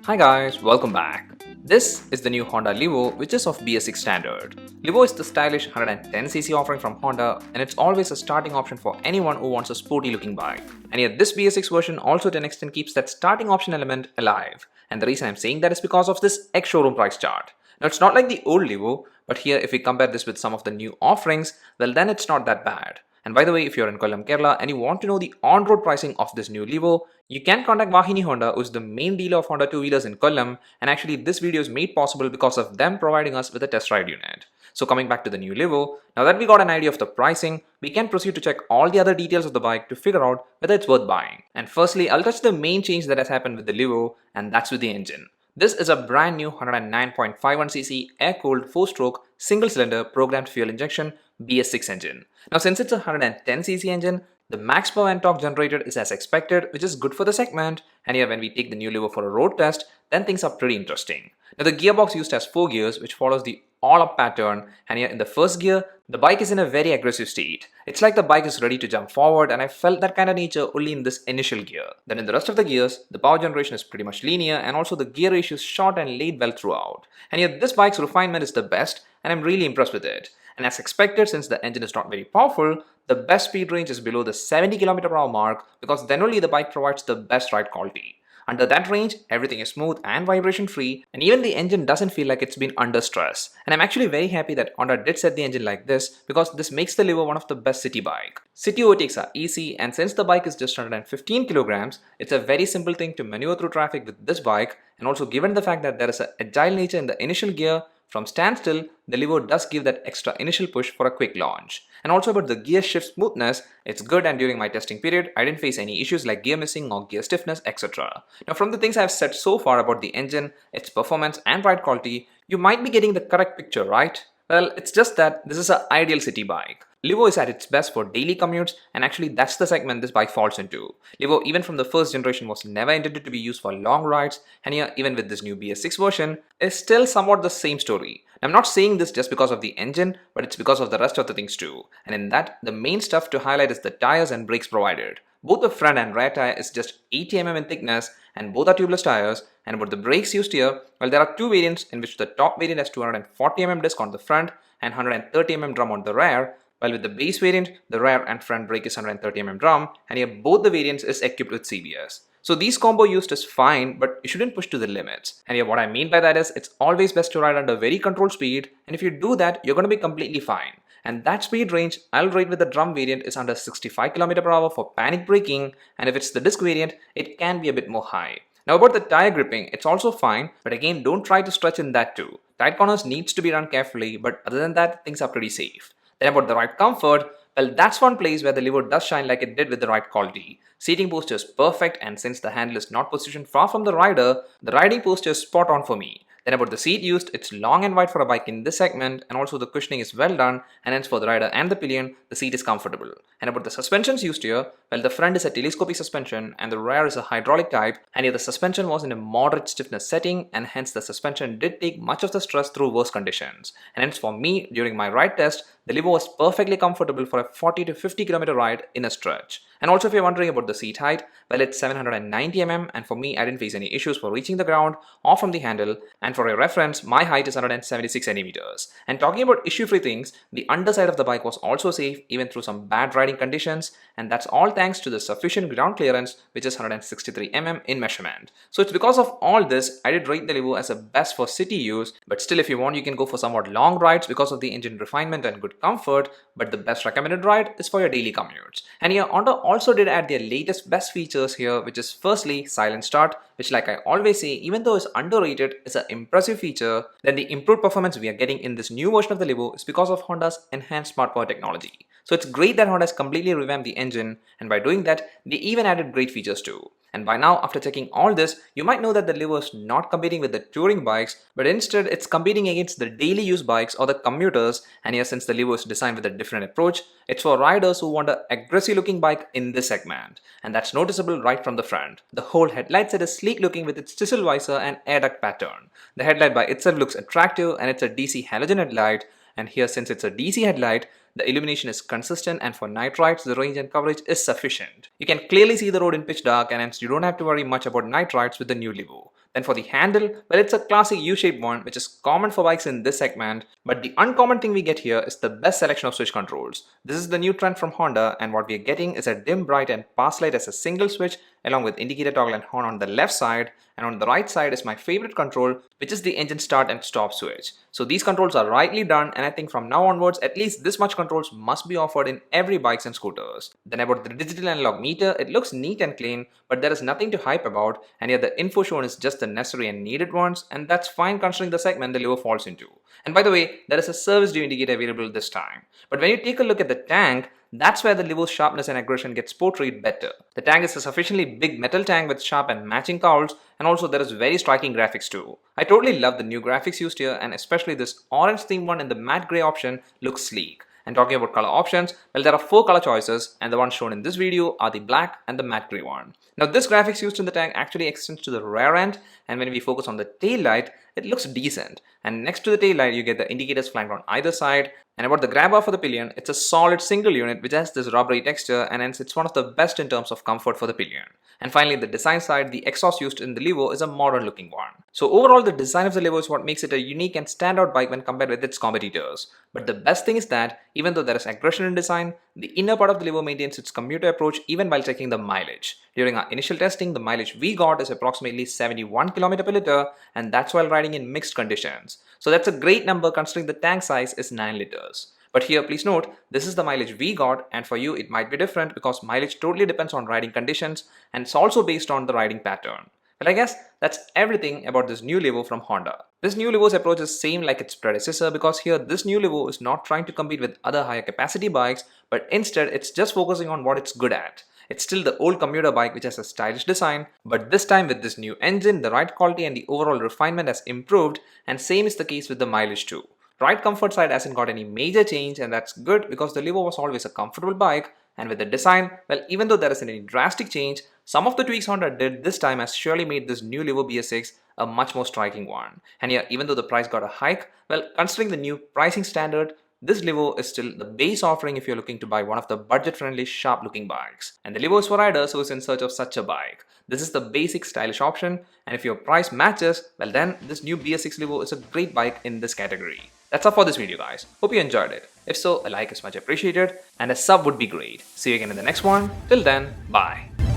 Hi guys, welcome back. This is the new Honda LIVO, which is of BS-6 standard. LIVO is the stylish 110cc offering from Honda, and it's always a starting option for anyone who wants a sporty looking bike. And yet this BS-6 version also to an extent keeps that starting option element alive. And the reason I'm saying that is because of this ex-showroom price chart. Now it's not like the old LIVO, but here if we compare this with some of the new offerings, well then it's not that bad. And by the way, if you're in Kollam, Kerala and you want to know the on-road pricing of this new LIVO, you can contact Vahini Honda, who is the main dealer of Honda two-wheelers in Kollam, and actually this video is made possible because of them providing us with a test ride unit. So coming back to the new LIVO, now that we got an idea of the pricing, we can proceed to check all the other details of the bike to figure out whether it's worth buying. And firstly, I'll touch the main change that has happened with the LIVO, and that's with the engine. This is a brand new 109.51cc air-cooled 4-stroke single-cylinder programmed fuel injection BS-6 engine. Now since it's a 110cc engine, the max power and torque generated is as expected, which is good for the segment. And here when we take the new LIVO for a road test, then things are pretty interesting. Now the gearbox used has 4 gears, which follows the all-up pattern, and here in the first gear, the bike is in a very aggressive state. It's like the bike is ready to jump forward, and I felt that kind of nature only in this initial gear. Then in the rest of the gears, the power generation is pretty much linear, and also the gear ratio is short and laid well throughout. And yet this bike's refinement is the best, and I'm really impressed with it. And as expected, since the engine is not very powerful, the best speed range is below the 70 km/h mark because then only the bike provides the best ride quality. Under that range, everything is smooth and vibration free, and even the engine doesn't feel like it's been under stress. And I'm actually very happy that Honda did set the engine like this because this makes the LIVO one of the best city bike. City overtakes are easy, and since the bike is just 115 kilograms, it's a very simple thing to maneuver through traffic with this bike. And also given the fact that there is an agile nature in the initial gear, from standstill, the LIVO does give that extra initial push for a quick launch. And also about the gear shift smoothness, it's good, and during my testing period, I didn't face any issues like gear missing or gear stiffness, etc. Now from the things I've said so far about the engine, its performance and ride quality, you might be getting the correct picture, right? Well, it's just that this is an ideal city bike. LIVO is at its best for daily commutes, and actually that's the segment this bike falls into. LIVO even from the first generation was never intended to be used for long rides, and here even with this new BS-6 version, is still somewhat the same story. I'm not saying this just because of the engine, but it's because of the rest of the things too. And in that, the main stuff to highlight is the tires and brakes provided. Both the front and rear tire is just 80 mm in thickness, and both are tubeless tires. And about the brakes used here, well, there are two variants in which the top variant has 240 mm disc on the front and 130 mm drum on the rear, while with the base variant, the rear and front brake is 130 mm drum, and here both the variants is equipped with CBS. So these combo used is fine, but you shouldn't push to the limits. And here what I mean by that is, it's always best to ride under very controlled speed, and if you do that, you're going to be completely fine. And that speed range I'll rate with the drum variant is under 65 km/h for panic braking, and if it's the disc variant, it can be a bit more high. Now about the tire gripping, it's also fine, but again don't try to stretch in that too. Tight corners needs to be run carefully, but other than that, things are pretty safe. Then about the ride comfort, well, that's one place where the LIVO does shine like it did with the ride quality. Seating posture is perfect, and since the handle is not positioned far from the rider, the riding posture is spot on for me. Then about the seat used, it's long and wide for a bike in this segment, and also the cushioning is well done, and hence for the rider and the pillion, the seat is comfortable. And about the suspensions used here, well, the front is a telescopic suspension and the rear is a hydraulic type, and here the suspension was in a moderate stiffness setting, and hence the suspension did take much of the stress through worse conditions. And hence for me, during my ride test, the LIVO was perfectly comfortable for a 40 to 50 km ride in a stretch. And also if you're wondering about the seat height, well, it's 790 mm, and for me I didn't face any issues for reaching the ground or from the handle, and for a reference, my height is 176 centimeters. And talking about issue-free things, the underside of the bike was also safe even through some bad riding conditions, and that's all thanks to the sufficient ground clearance, which is 163 mm in measurement. So it's because of all this, I did rate the LIVO as a best for city use, but still if you want you can go for somewhat long rides because of the engine refinement and good comfort, but the best recommended ride is for your daily commutes. And here Honda also did add their latest best features here, which is firstly silent start, which like I always say, even though it's underrated, is an impressive feature. Then the improved performance we are getting in this new version of the LIVO is because of Honda's enhanced smart power technology. So it's great that Honda has completely revamped the engine, and by doing that, they even added great features too. And by now, after checking all this, you might know that the LIVO is not competing with the touring bikes, but instead it's competing against the daily use bikes or the commuters. And here since the LIVO is designed with a different approach, it's for riders who want an aggressive looking bike in this segment. And that's noticeable right from the front. The whole headlight set is sleek looking with its chisel visor and air duct pattern. The headlight by itself looks attractive, and it's a DC halogen headlight. And here since it's a DC headlight, the illumination is consistent, and for night rides the range and coverage is sufficient. You can clearly see the road in pitch dark, and hence you don't have to worry much about night rides with the new LIVO. Then for the handle, well, it's a classic U-shaped one which is common for bikes in this segment, but the uncommon thing we get here is the best selection of switch controls. This is the new trend from Honda, and what we are getting is a dim, bright and pass light as a single switch along with indicator toggle and horn on the left side, and on the right side is my favorite control, which is the engine start and stop switch. So these controls are rightly done, and I think from now onwards at least this much controls must be offered in every bikes and scooters. Then about the digital analog meter, it looks neat and clean, but there is nothing to hype about, and yet the info shown is just the necessary and needed ones, and that's fine considering the segment the Livo falls into. And by the way, there is a service due indicator available this time. But when you take a look at the tank, that's where the Livo's sharpness and aggression gets portrayed better. The tank is a sufficiently big metal tank with sharp and matching cowls, and also there is very striking graphics too. I totally love the new graphics used here, and especially this orange theme one in the matte grey option looks sleek. And talking about color options, well, there are 4 color choices, and the ones shown in this video are the black and the matte grey one. Now this graphics used in the tank actually extends to the rear end, and when we focus on the tail light, it looks decent. And next to the tail light, you get the indicators flanked on either side. And about the grab bar for the pillion, it's a solid single unit which has this rubbery texture, and hence it's one of the best in terms of comfort for the pillion. And finally, the design side, the exhaust used in the Livo is a modern looking one. So overall, the design of the Livo is what makes it a unique and standout bike when compared with its competitors. But the best thing is that even though there is aggression in design, the inner part of the Livo maintains its commuter approach even while checking the mileage. During our initial testing, the mileage we got is approximately 71 km per liter, and that's while riding in mixed conditions. So that's a great number considering the tank size is 9 liters. But here please note, this is the mileage we got, and for you it might be different because mileage totally depends on riding conditions, and it's also based on the riding pattern. But I guess that's everything about this new Livo from Honda. This new Livo's approach is same like its predecessor, because here this new Livo is not trying to compete with other higher capacity bikes, but instead it's just focusing on what it's good at. It's still the old commuter bike which has a stylish design, but this time with this new engine, the ride quality and the overall refinement has improved, and same is the case with the mileage too. Ride comfort side hasn't got any major change, and that's good because the Livo was always a comfortable bike, and with the design, well, even though there isn't any drastic change, some of the tweaks Honda did this time has surely made this new Livo BS-6 a much more striking one. And yeah, even though the price got a hike, well, considering the new pricing standard, this Livo is still the base offering if you're looking to buy one of the budget-friendly, sharp-looking bikes. And the Livo is for riders who is in search of such a bike. This is the basic stylish option, and if your price matches, well then this new BS-6 Livo is a great bike in this category. That's all for this video guys. Hope you enjoyed it. If so, a like is much appreciated, and a sub would be great. See you again in the next one. Till then, bye.